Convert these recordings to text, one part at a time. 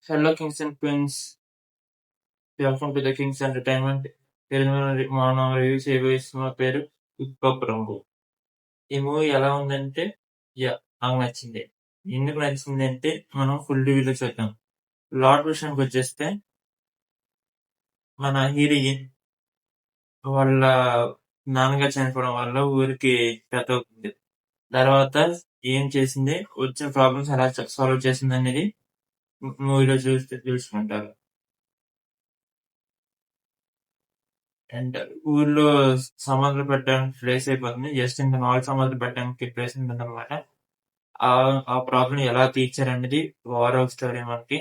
Hello, Kings and Queens. Welcome to the Kings Entertainment. మనం review చేయబోయే cinema పేరు hip రంగు. ఈ మూవీ ఎలా ఉందంటే నాకు నచ్చింది. ఎందుకు నచ్చింది అంటే మనం ఫుల్ రివ్యూలో చూద్దాం. ప్లాట్ విషయానికి వచ్చేస్తే మన హీరోయిన్ వాళ్ళ నాన్నగారు చనిపోవడం వల్ల ఊరికి పెద్ద అవుతుంది. తర్వాత ఏం చేసింది, వచ్చిన ప్రాబ్లమ్స్ ఎలా సాల్వ్ చేసింది అనేది మూవీలో చూసుకుంటారు. అండ్ ఊర్లో సమాధులు పెట్టడానికి ప్లేస్ అయిపోతుంది. జస్ట్ ఇంకా 4 సమాధులు పెట్టడానికి ప్లేస్ ఉంటుందన్నమాట. ఆ ప్రాబ్లం ఎలా తీర్చారనేది ఓవరాల్ స్టోరీ మనకి.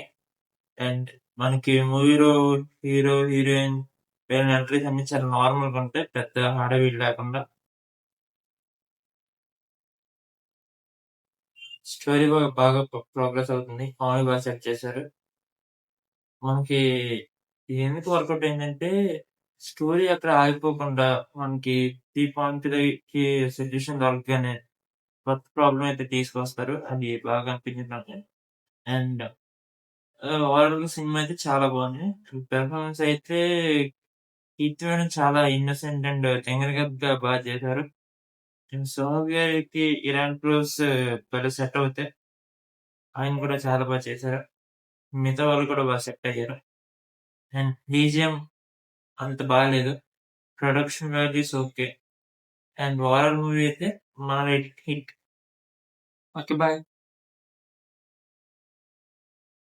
అండ్ మనకి మూవీలో హీరో హీరోయిన్ వీళ్ళ ఎంట్రీస్ అన్ని చాలా నార్మల్ గా ఉంటాయి, పెద్ద హడావిడి లేకుండా. స్టోరీ బాగా ప్రోగ్రెస్ అవుతుంది. కామెడీ బాగా సెట్ చేశారు. మనకి ఎందుకు వర్కౌట్ ఏంటంటే స్టోరీ అక్కడ ఆగిపోకుండా మనకి 3 పాయింట్‌లకి సొల్యూషన్ దొరకగానే కొత్త ప్రాబ్లమ్ అయితే తీసుకొస్తారు. అది బాగా అనిపించింది నాకు. అండ్ ఓవరాల్‌గా సినిమా అయితే చాలా బాగుంది. పెర్ఫార్మన్స్ అయితే కీర్తి మేనన్ చాలా ఇన్నోసెంట్ అండ్ తెంగరగా బాగా చేశారు. అండ్ సోహమ్ గారికి ఇరాన్ క్రూజ్ భలే సెట్ అవుతాయి. ఆయన కూడా చాలా బాగా చేశారు. మిగతా వాళ్ళు కూడా బాగా సెట్ అయ్యారు. అండ్ బీజీఎం అంత బాలేదు. Production values okay. And overall movie అయితే మన హిట్. Okay, bye.